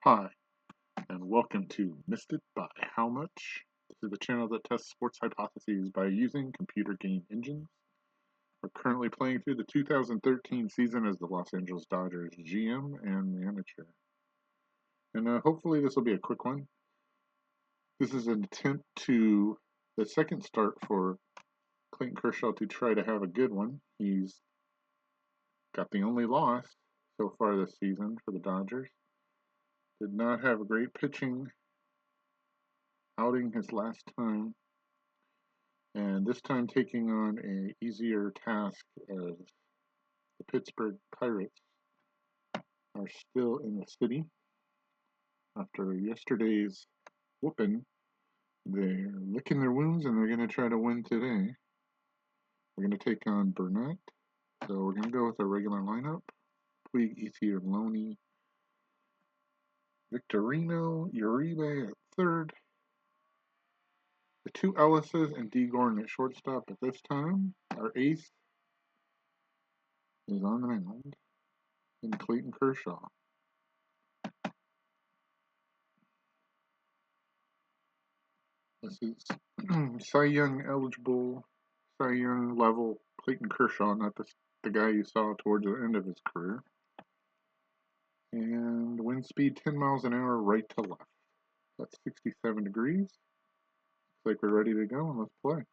Hi, and welcome to Missed It by How Much. This is the channel that tests sports hypotheses by using computer game engines. We're currently playing through the 2013 season as the Los Angeles Dodgers GM and manager. And hopefully this will be a quick one. This is an attempt to the second start for Clayton Kershaw to try to have a good one. He's got the only loss so far this season for the Dodgers. Did not have a great pitching outing his last time, and this time taking on an easier task as the Pittsburgh Pirates are still in the city after yesterday's whooping. They're licking their wounds and they're going to try to win today. We're going to take on Burnett, so we're going to go with a regular lineup. Puig, Ethier, Loney, Victorino, Uribe at third, the two Ellises and D. Gordon at shortstop at this time. Our ace is on the mound in Clayton Kershaw. This is Cy Young eligible, Cy Young level Clayton Kershaw, not the guy you saw towards the end of his career. And wind speed 10 miles an hour right to left. That's 67 degrees. Looks like we're ready to go, and let's play.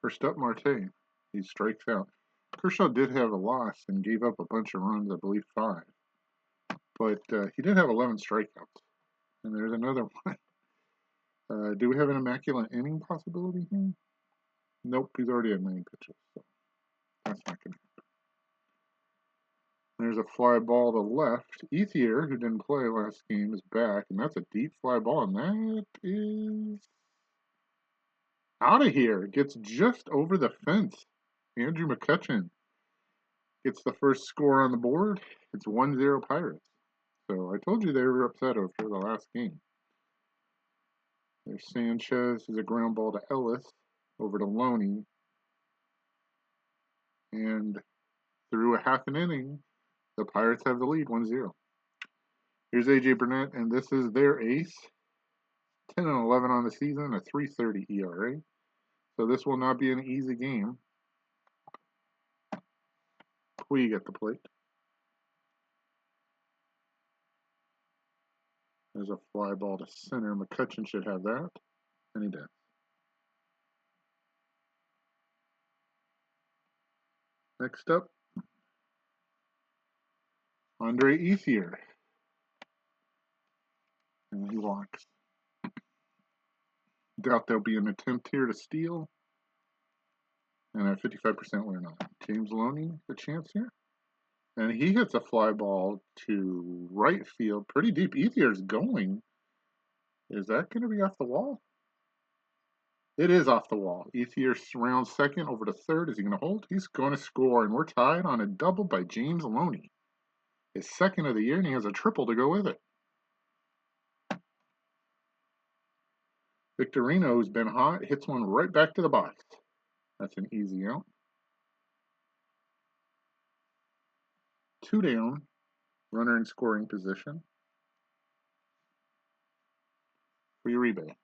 First up, Marte. He strikes out. Kershaw did have a loss and gave up a bunch of runs, I believe 5. But he did have 11 strikeouts. And there's another one. Do we have an immaculate inning possibility here? Nope, he's already at 9 pitches. So that's not going to happen. There's a fly ball to left. Ethier, who didn't play last game, is back, and that's a deep fly ball, and that is out of here. It gets just over the fence. Andrew McCutchen gets the first score on the board. It's 1-0 Pirates. So I told you they were upset after the last game. There's Sanchez. Is a ground ball to Ellis over to Loney. And through a half an inning, the Pirates have the lead 1-0. Here's A.J. Burnett, and this is their ace. 10-11 on the season, a 3.30 ERA. So this will not be an easy game. Puig at the plate. There's a fly ball to center. McCutchen should have that, and he does. Next up, Andre Ethier. And he walks. Doubt there'll be an attempt here to steal. And at 55%, we're not. James Loney, the chance here. And he hits a fly ball to right field, pretty deep. Ethier's going. Is that going to be off the wall? It is off the wall. Ethier rounds second over to third. Is he going to hold? He's going to score, and we're tied on a double by James Loney. His second of the year, and he has a triple to go with it. Victorino, who's been hot, hits one right back to the box. That's an easy out. 2 down, runner in scoring position. For Uribe.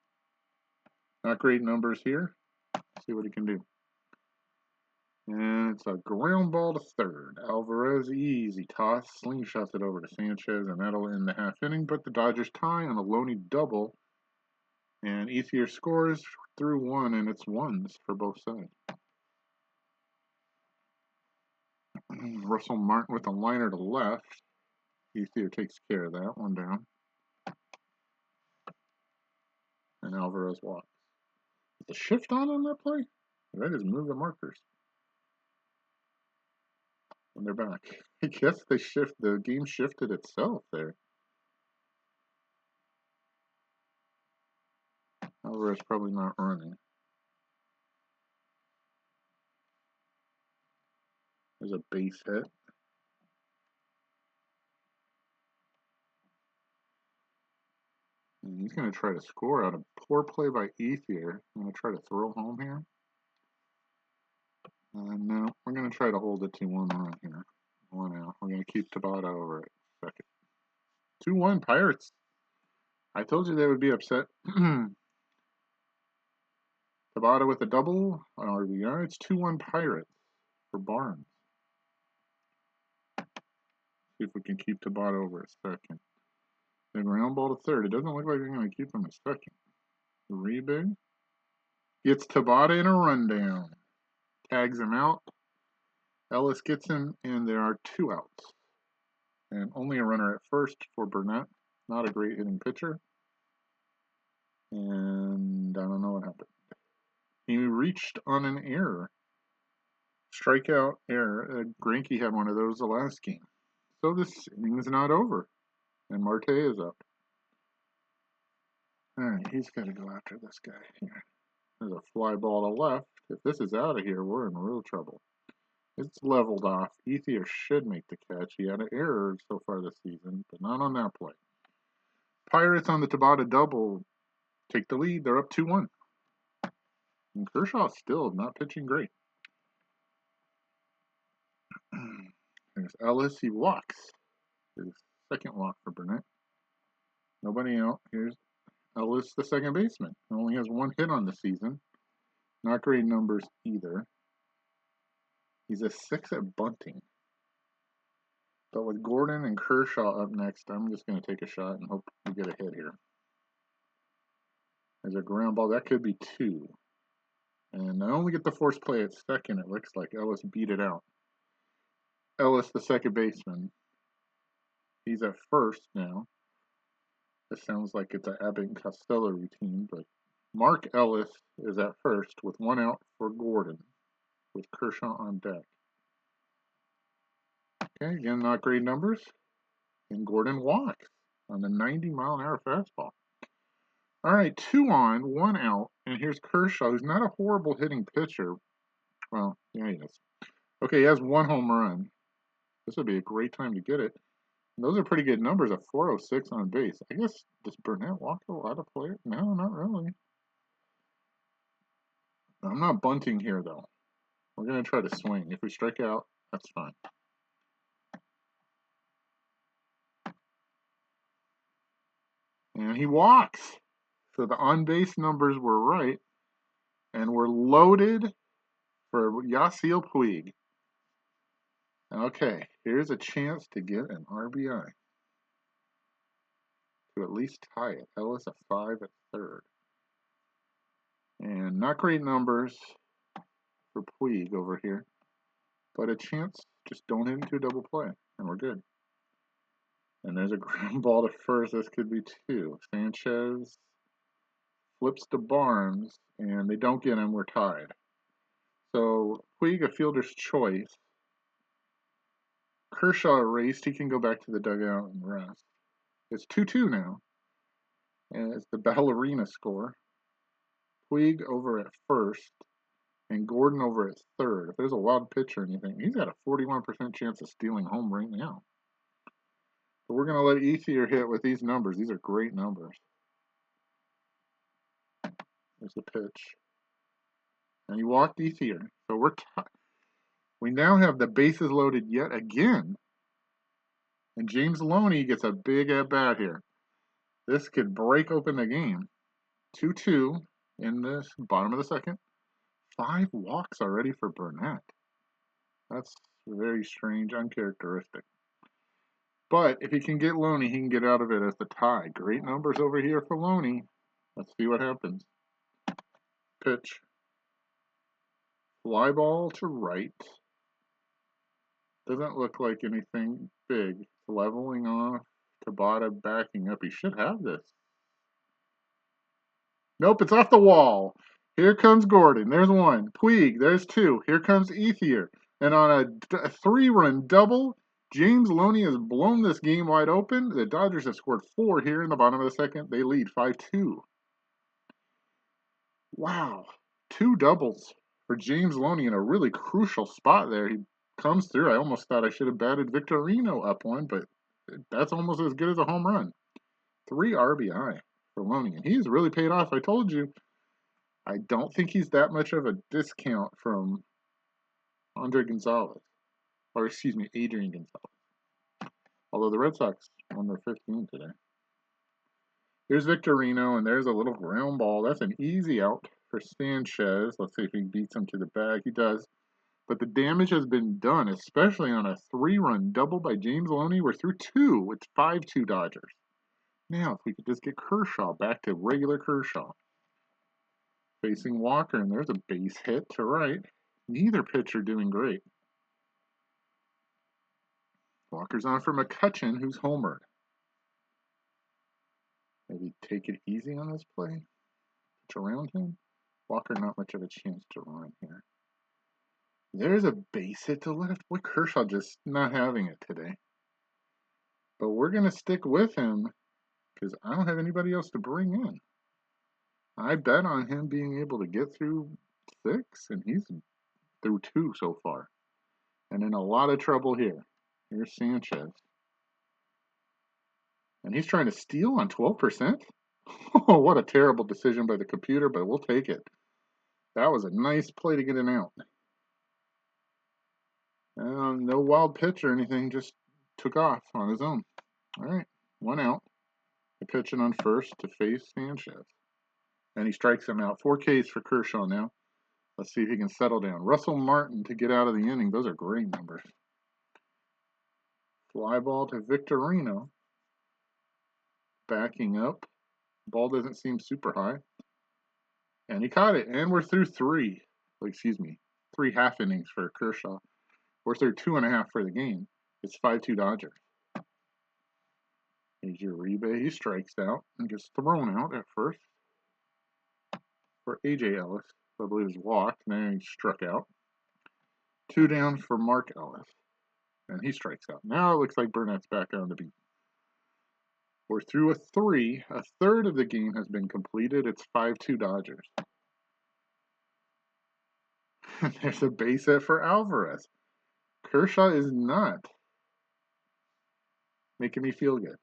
Not great numbers here. Let's see what he can do. And it's a ground ball to third. Alvarez, easy toss. Slingshots it over to Sanchez, and that'll end the half inning. But the Dodgers tie on a Loney double. And Ethier scores through 1, and it's ones for both sides. Russell Martin with a liner to left. Ethier takes care of that. 1 down. And Alvarez walks. Is the shift on that play? That is move the markers. And they're back. I guess the game shifted itself there. Alvarez probably not running. There's a base hit. And he's going to try to score out of poor play by Ethier. I'm going to try to throw home here. No, we're going to try to hold it to 1 run here. 1 out. We're going to keep Tabata over at second. 2-1 Pirates. I told you they would be upset. Tabata with a double on RBI. It's 2-1 Pirates for Barnes. See if we can keep Tabata over at second. The ground ball to third. It doesn't look like they're going to keep him at second. 3 big. Gets Tabata in a rundown. Tags him out. Ellis gets him, and there are 2 outs. And only a runner at first for Burnett. Not a great hitting pitcher. And I don't know what happened. He reached on an error. Strikeout error. Greinke had one of those the last game. So this inning is not over. And Marte is up. Alright, he's got to go after this guy here. There's a fly ball to left. If this is out of here, we're in real trouble. It's leveled off. Ethier should make the catch. He had an error so far this season, but not on that play. Pirates on the Tabata double take the lead. They're up 2-1. And Kershaw still not pitching great. There's Ellis. He walks. His second walk for Burnett. Nobody out. Here's Ellis, the second baseman. He only has 1 hit on the season. Not great numbers either. He's a 6 at bunting. But with Gordon and Kershaw up next, I'm just going to take a shot and hope we get a hit here. There's a ground ball. That could be 2. And I only get the force play at second, it looks like. Ellis beat it out. Ellis, the second baseman. He's at first now. This sounds like it's an Abbott and Costello routine, but Mark Ellis is at first with 1 out for Gordon, with Kershaw on deck. Okay, again, not great numbers. And Gordon walks on the 90-mile-an-hour fastball. All right, 2 on, 1 out, and here's Kershaw, who's not a horrible hitting pitcher. Well, yeah, he is. Okay, he has 1 home run. This would be a great time to get it. And those are pretty good numbers, a 406 on base. I guess, does Burnett walk a lot of players? No, not really. I'm not bunting here, though. We're going to try to swing. If we strike out, that's fine. And he walks. So the on-base numbers were right. And we're loaded for Yasiel Puig. Okay, here's a chance to get an RBI. To at least tie it. Ellis a 5 at third. And not great numbers for Puig over here. But a chance. Just don't hit into a double play. And we're good. And there's a ground ball to first. This could be 2. Sanchez flips to Barnes. And they don't get him. We're tied. So Puig, a fielder's choice. Kershaw erased. He can go back to the dugout and rest. It's 2-2 now. And it's the ballerina score. Puig over at first. And Gordon over at third. If there's a wild pitch or anything, he's got a 41% chance of stealing home right now. But we're going to let Ethier hit with these numbers. These are great numbers. There's the pitch. And he walked Ethier. So we now have the bases loaded yet again. And James Loney gets a big at-bat here. This could break open the game. 2-2 in the bottom of the second. 5 walks already for Burnett. That's very strange, uncharacteristic. But if he can get Loney, he can get out of it as the tie. Great numbers over here for Loney. Let's see what happens. Pitch. Fly ball to right. Doesn't look like anything big. Leveling off. Tabata backing up. He should have this. Nope, it's off the wall. Here comes Gordon. There's 1. Puig. There's 2. Here comes Ethier. And on a 3-run double, James Loney has blown this game wide open. The Dodgers have scored 4 here in the bottom of the second. They lead 5-2. Wow. 2 doubles for James Loney in a really crucial spot there. He comes through. I almost thought I should have batted Victorino up 1, but that's almost as good as a home run. 3 RBI for Loney. And he's really paid off. I told you. I don't think he's that much of a discount from Andre Gonzalez. Or excuse me, Adrian Gonzalez. Although the Red Sox won their 5th game today. Here's Victorino, and there's a little ground ball. That's an easy out for Sanchez. Let's see if he beats him to the bag. He does. But the damage has been done, especially on a 3-run double by James Loney. We're through 2. It's 5-2 Dodgers. Now, if we could just get Kershaw back to regular Kershaw. Facing Walker, and there's a base hit to right. Neither pitcher doing great. Walker's on for McCutchen, who's homered. Maybe take it easy on this play. Pitch around him. Walker, not much of a chance to run here. There's a base hit to left. Boy, Kershaw just not having it today. But we're going to stick with him because I don't have anybody else to bring in. I bet on him being able to get through 6, and he's through 2 so far. And in a lot of trouble here. Here's Sanchez. And he's trying to steal on 12%? Oh, what a terrible decision by the computer, but we'll take it. That was a nice play to get an out. No wild pitch or anything, just took off on his own. All right, 1 out. The pitching on first to face Sanchez. And he strikes him out. 4 Ks for Kershaw now. Let's see if he can settle down. Russell Martin to get out of the inning. Those are great numbers. Fly ball to Victorino. Backing up. Ball doesn't seem super high. And he caught it. And we're through 3. Excuse me. 3 half innings for Kershaw. We're through 2.5 for the game. It's 5-2 Dodgers. Here's Uribe. He strikes out and gets thrown out at first. For A.J. Ellis. I believe is walked. And then he struck out. 2 down for Mark Ellis. And he strikes out. Now it looks like Burnett's back on the beat. We're through a 3. A third of the game has been completed. It's 5-2 Dodgers. There's a base hit for Alvarez. Kershaw is not making me feel good.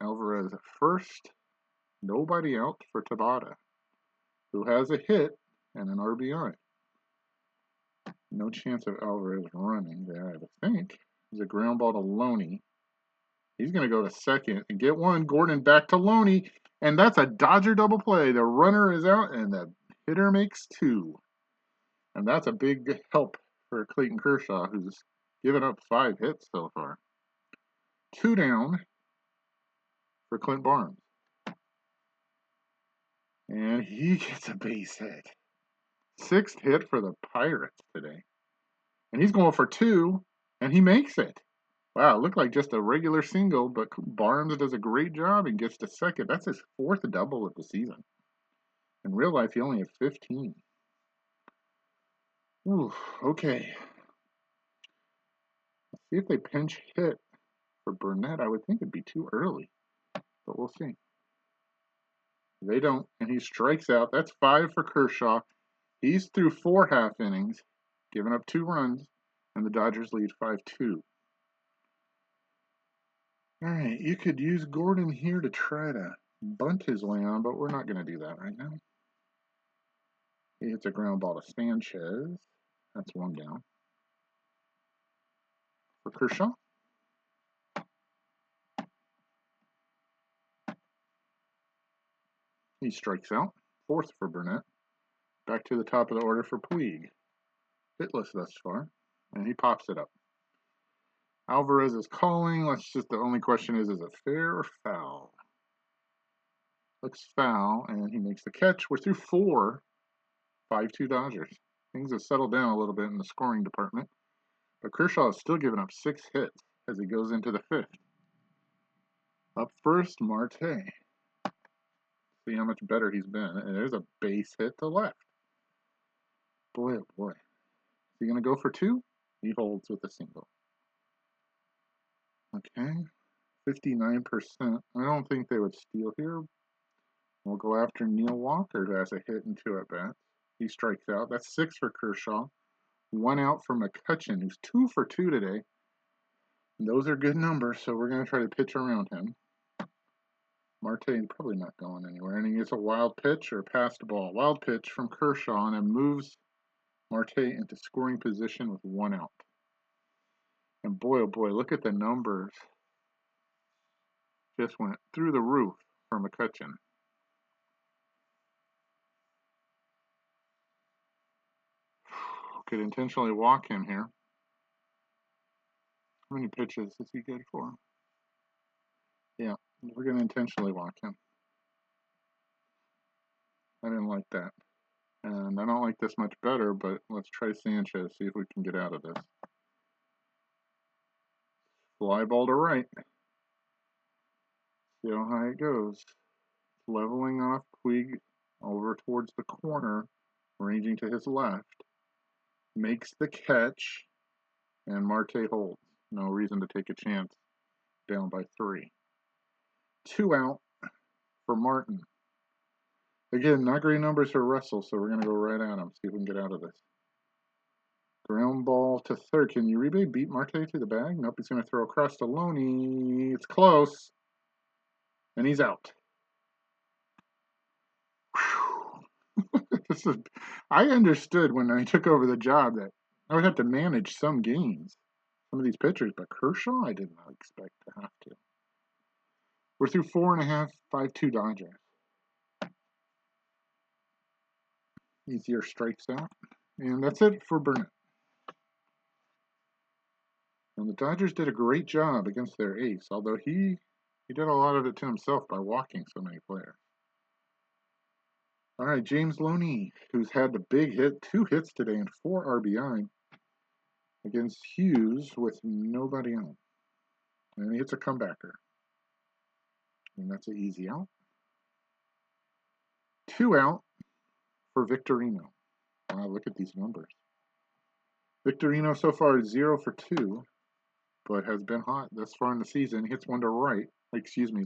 Alvarez at first. Nobody out for Tabata, who has a hit and an RBI. No chance of Alvarez running there, I think. There's a ground ball to Loney. He's going to go to second and get one. Gordon back to Loney, and that's a Dodger double play. The runner is out, and the hitter makes 2. And that's a big help for Clayton Kershaw, who's given up 5 hits so far. 2 down for Clint Barnes. And he gets a base hit. 6th hit for the Pirates today. And he's going for 2, and he makes it. Wow, it looked like just a regular single, but Barnes does a great job and gets to second. That's his 4th double of the season. In real life, he only had 15. Ooh, okay. Let's see if they pinch hit for Burnett. I would think it'd be too early, but we'll see. They don't, and he strikes out. That's 5 for Kershaw. He's through 4 half innings, giving up 2 runs, and the Dodgers lead 5-2. All right, you could use Gordon here to try to bunt his way on, but we're not going to do that right now. He hits a ground ball to Sanchez. That's 1 down. For Kershaw. He strikes out. 4th for Burnett. Back to the top of the order for Puig. Hitless thus far. And he pops it up. Alvarez is calling. The only question is it fair or foul? Looks foul, and he makes the catch. We're through 4. 5-2 Dodgers. Things have settled down a little bit in the scoring department. But Kershaw is still giving up 6 hits as he goes into the 5th. Up first, Marte. See how much better he's been. And there's a base hit to left. Boy, oh boy. Is he going to go for 2? He holds with a single. Okay. 59%. I don't think they would steal here. We'll go after Neil Walker, who has a hit and 2 at-bats. He strikes out. That's 6 for Kershaw. 1 out for McCutchen, who's 2 for 2 today. And those are good numbers, so we're going to try to pitch around him. Marte probably not going anywhere. And he gets a wild pitch or a passed ball. Wild pitch from Kershaw, and it moves Marte into scoring position with 1 out. And boy, oh boy, look at the numbers. Just went through the roof for McCutchen. Could intentionally walk him here. How many pitches is he good for? Yeah, we're going to intentionally walk him. I didn't like that. And I don't like this much better, but let's try Sanchez, see if we can get out of this. Fly ball to right. See how high it goes. Leveling off Puig over towards the corner, ranging to his left. Makes the catch, and Marte holds. No reason to take a chance. Down by 3. 2 out for Martin. Again, not great numbers for Russell, so we're going to go right at him, see if we can get out of this. Ground ball to third. Can Uribe beat Marte to the bag? Nope, he's going to throw across to Loney. It's close. And he's out. This is, I understood when I took over the job that I would have to manage some games, some of these pitchers, but Kershaw, I did not expect to have to. We're through 4.5, 5-2 Dodgers. Easier strikes out. And that's it for Burnett. And the Dodgers did a great job against their ace, although he did a lot of it to himself by walking so many players. All right, James Loney, who's had the big hit, 2 hits today and 4 RBI against Hughes with nobody on. And he hits a comebacker. And that's an easy out. 2 out for Victorino. Wow, look at these numbers. Victorino so far is 0 for 2, but has been hot thus far in the season. Hits one to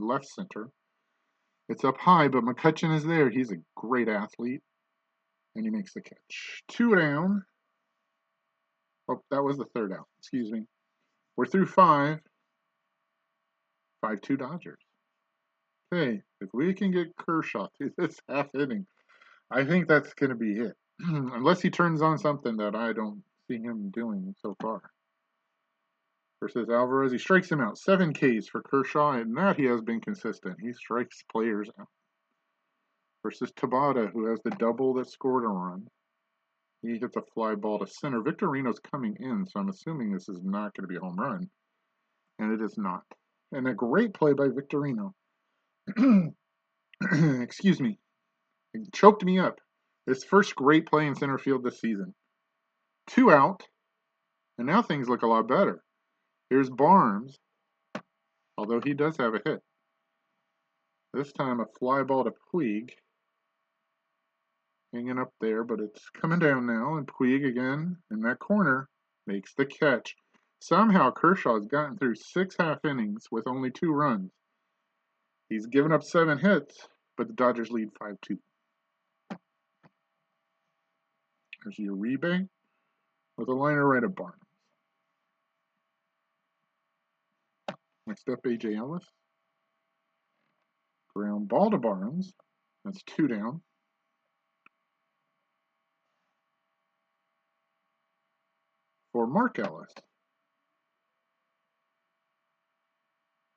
left center. It's up high, but McCutchen is there. He's a great athlete. And he makes the catch. 2 down. Oh, that was the 3rd out. Excuse me. We're through 5. 5-2 Dodgers. Hey, if we can get Kershaw through this half inning, I think that's going to be it. Unless he turns on something that I don't see him doing so far. Versus Alvarez, he strikes him out. 7 Ks for Kershaw, and that he has been consistent. He strikes players out. Versus Tabata, who has the double that scored a run. He hits a fly ball to center. Victorino's coming in, so I'm assuming this is not going to be a home run. And it is not. And a great play by Victorino. Excuse me. It choked me up. His first great play in center field this season. 2 out. And now things look a lot better. Here's Barnes. Although he does have a hit. This time a fly ball to Puig. Hanging up there, but it's coming down now. And Puig again in that corner makes the catch. Somehow Kershaw has gotten through 6 half innings with only 2 runs. He's given up 7 hits, but the Dodgers lead 5-2. There's Uribe with a liner right of Barnes. Next up, A.J. Ellis. Ground ball to Barnes. That's 2 down. For Mark Ellis.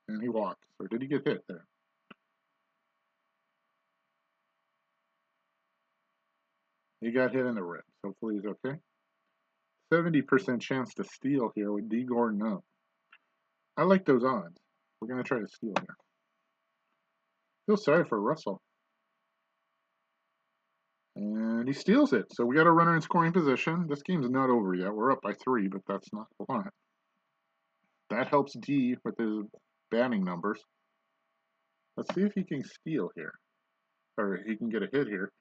And he walks. Or did he get hit there? He got hit in the ribs. Hopefully he's okay. 70% chance to steal here with D. Gordon up. I like those odds. We're going to try to steal here. Feel sorry for Russell. And he steals it. So we got a runner in scoring position. This game's not over yet. We're up by 3, but that's not a lot. That helps D with his batting numbers. Let's see if he can steal here. Or he can get a hit here.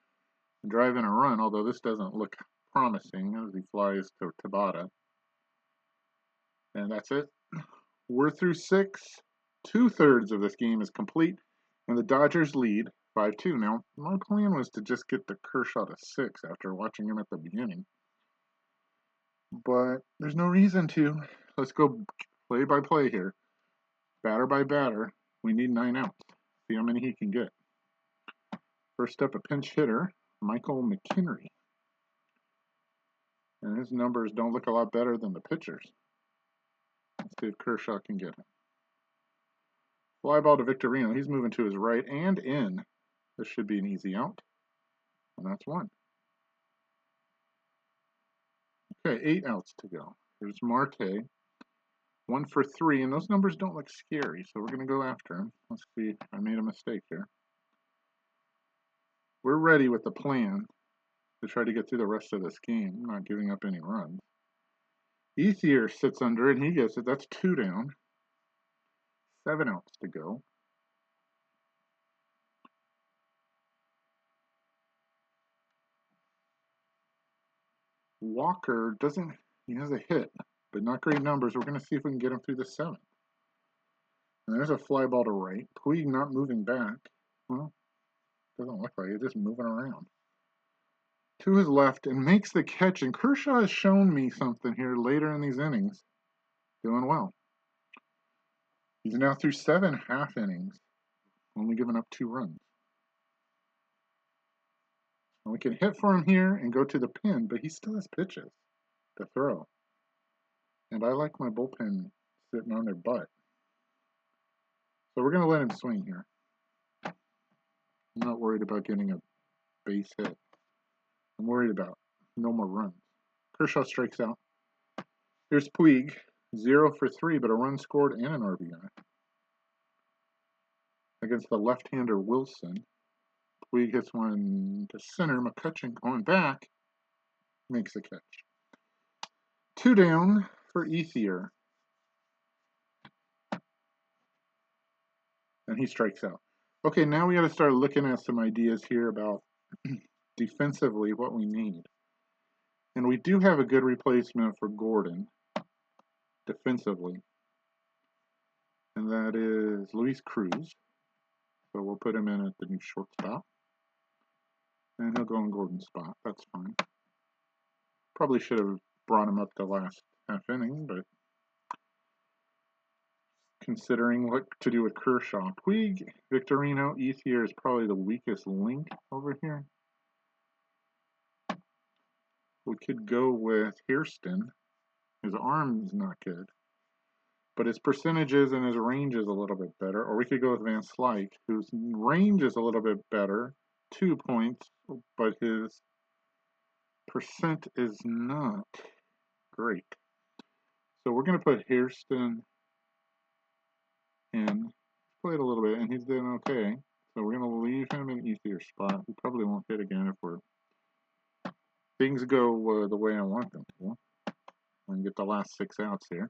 And drive in a run, although this doesn't look promising as he flies to Tabata. And that's it. We're through 6. 2/3 of this game is complete. And the Dodgers lead 5-2. Now, my plan was to just get the Kershaw to 6 after watching him at the beginning. But there's no reason to. Let's go play by play here. Batter by batter. We need 9 outs. See how many he can get. First up, a pinch hitter, Michael McKinry. And his numbers don't look a lot better than the pitchers. Let's see if Kershaw can get him. Fly ball to Victorino. He's moving to his right and in. This should be an easy out. And that's one. Okay, 8 outs to go. Here's Marte. 1 for 3, and those numbers don't look scary, so we're going to go after him. Let's see. I made a mistake here. We're ready with the plan to try to get through the rest of this game, not giving up any runs. Ethier sits under it, and he gets it. That's 2 down. 7 outs to go. Walker doesn't, he has a hit, but not great numbers. We're going to see if we can get him through the 7th. And there's a fly ball to right. Puig not moving back. Well, doesn't look like it, just moving around. To his left and makes the catch. And Kershaw has shown me something here later in these innings. Doing well. He's now through 7 half innings, only giving up 2 runs. And we can hit for him here and go to the pin, but he still has pitches to throw. And I like my bullpen sitting on their butt. So we're going to let him swing here. I'm not worried about getting a base hit. I'm worried about no more runs. Kershaw strikes out. Here's Puig, 0 for 3, but a run scored and an RBI. Against the left-hander Wilson. Puig hits one to center. McCutchen going back. Makes the catch. 2 down for Ethier. And he strikes out. Okay, now we got to start looking at some ideas here about defensively what we need. And we do have a good replacement for Gordon defensively. And that is Luis Cruz. So we'll put him in at the new shortstop. And he'll go in Gordon's spot. That's fine. Probably should have brought him up the last half inning, but considering what to do with Kershaw. Puig, Victorino, Ethier is probably the weakest link over here. We could go with Hairston. His arm is not good, but his percentages and his range is a little bit better. Or we could go with Van Slyke, whose range is a little bit better, 2 points, but his percent is not great. So we're going to put Hairston in. Played a little bit, and he's doing okay. So we're going to leave him in Ethier's spot. He probably won't hit again if things go the way I want them to. And get the last 6 outs here.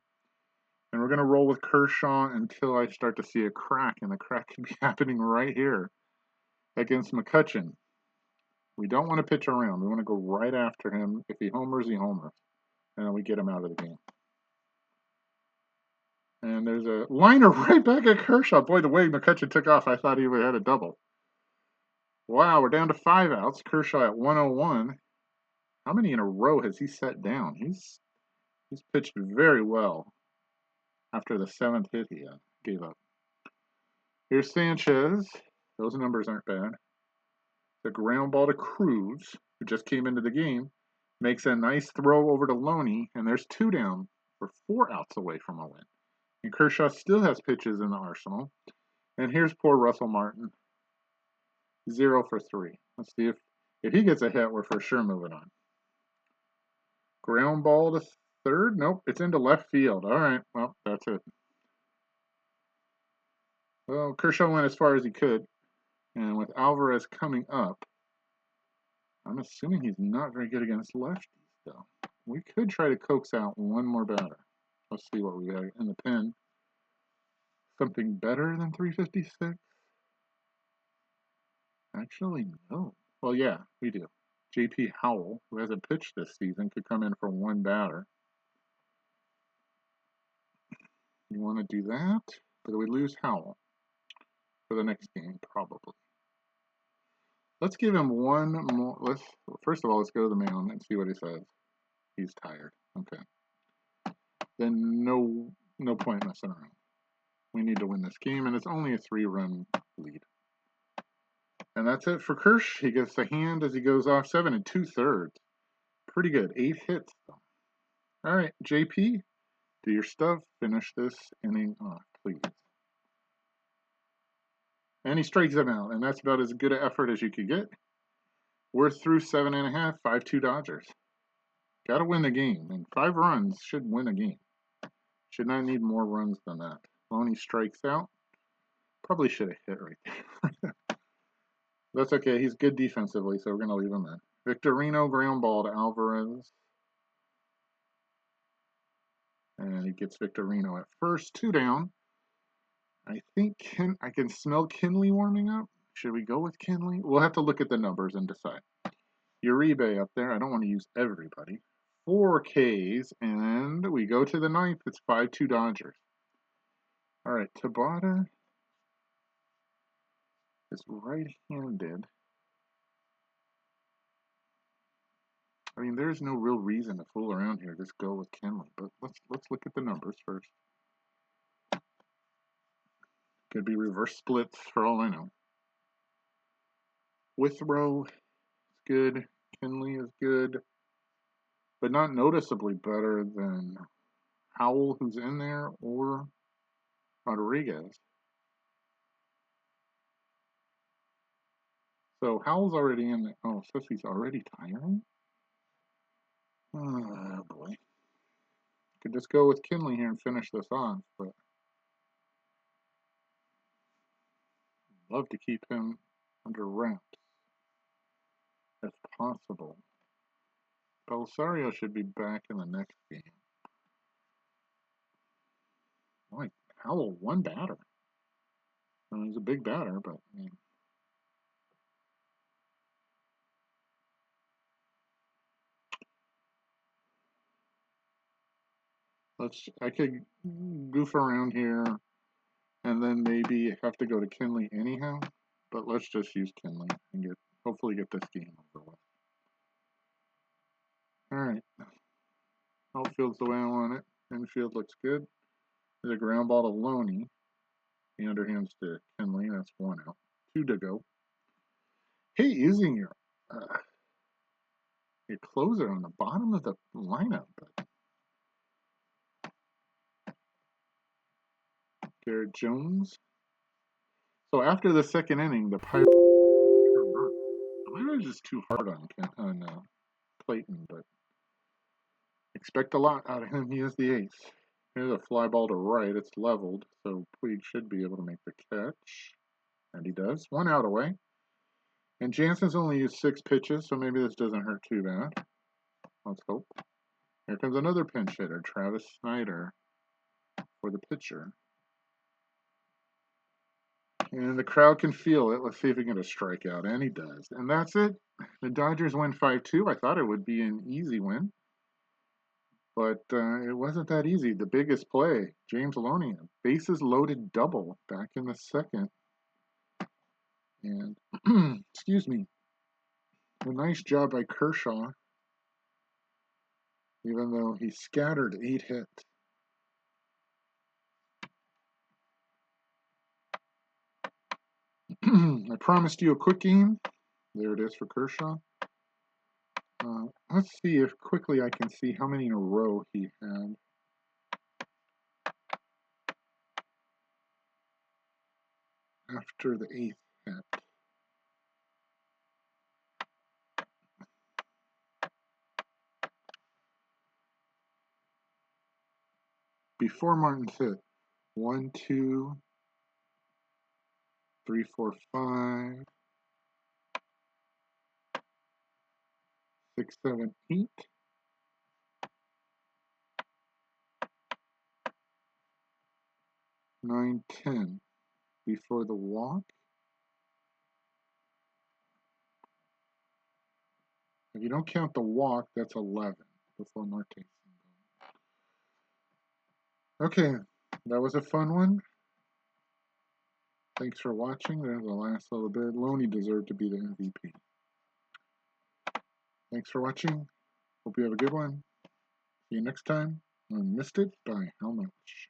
And we're going to roll with Kershaw until I start to see a crack, and the crack can be happening right here against McCutchen. We don't want to pitch around. We want to go right after him. If he homers, he homers. And then we get him out of the game. And there's a liner right back at Kershaw. Boy, the way McCutchen took off, I thought he would have had a double. Wow, we're down to 5 outs. Kershaw at 101. How many in a row has he set down? He's pitched very well after the 7th hit he gave up. Here's Sanchez. Those numbers aren't bad. The ground ball to Cruz, who just came into the game, makes a nice throw over to Loney, and there's 2 down. We're 4 outs away from a win. And Kershaw still has pitches in the arsenal. And here's poor Russell Martin. 0 for 3. Let's see if he gets a hit, we're for sure moving on. Ground ball to third. Nope, it's into left field. All right, well, that's it. Well, Kershaw went as far as he could. And with Alvarez coming up, I'm assuming he's not very good against lefties, though. We could try to coax out one more batter. Let's see what we got in the pen. Something better than 356? Actually, no. Well, yeah, we do. J.P. Howell, who hasn't pitched this season, could come in for one batter. You want to do that? But we lose Howell for the next game, probably. Let's give him one more. First of all, let's go to the mound and see what he says. He's tired. Okay. Then no point messing around. We need to win this game, and it's only a 3-run lead. And that's it for Kirsch. He gets the hand as he goes off 7 2/3. Pretty good. 8 hits, though. All right, JP, do your stuff. Finish this inning off, please. And he strikes him out, and that's about as good an effort as you could get. We're through 7.5, 5-2 Dodgers. Got to win the game, and 5 runs should win a game. Should not need more runs than that. Loney strikes out. Probably should have hit right there. That's okay. He's good defensively, so we're going to leave him in. Victorino ground ball to Alvarez. And he gets Victorino at first. 2 down. I think I can smell Kinley warming up. Should we go with Kinley? We'll have to look at the numbers and decide. Uribe up there. I don't want to use everybody. 4 Ks, and we go to the 9th. It's 5-2 Dodgers. All right, Tabata is right-handed. I mean, there's no real reason to fool around here. Just go with Kinley. But let's look at the numbers first. Could be reverse splits for all I know. Withrow is good. Kinley is good, but not noticeably better than Howell, who's in there, or Rodriguez. So Howell's already in there. Oh, so he's already tiring? Oh, boy. Could just go with Kinley here and finish this off, but love to keep him under wraps if possible. Belisario should be back in the next game. Like, Howell, 1 batter. I mean, he's a big batter, but I mean, I could goof around here and then maybe have to go to Kinley anyhow, but let's just use Kinley and hopefully get this game over with. All right. Outfield's the way I want it. Infield looks good. There's a ground ball to Loney. He underhands to Kinley. That's 1 out. 2 to go. Hey, using your closer on the bottom of the lineup. Garrett Jones. So after the 2nd inning, the Pirates. I was just too hard on Clayton, but expect a lot out of him. He is the ace. Here's a fly ball to right. It's leveled, so Puig should be able to make the catch. And he does. 1 out away. And Jansen's only used 6 pitches, so maybe this doesn't hurt too bad. Let's hope. Here comes another pinch hitter, Travis Snyder, for the pitcher. And the crowd can feel it. Let's see if he can get a strikeout. And he does. And that's it. The Dodgers win 5-2. I thought it would be an easy win. But it wasn't that easy. The biggest play, James Loney, bases loaded double back in the 2nd. And, excuse me, a nice job by Kershaw, even though he scattered 8 hits. I promised you a quick game. There it is for Kershaw. Let's see if quickly I can see how many in a row he had. After the 8th hit. Before Martin's hit, 1, 2, 3, 4, 5, 6, 7, 8. 9, 10 before the walk. If you don't count the walk, that's 11 before Marte. Okay, that was a fun one. Thanks for watching. There's the last little bit. Loney deserved to be the MVP. Thanks for watching. Hope you have a good one. See you next time on Missed It by How Much.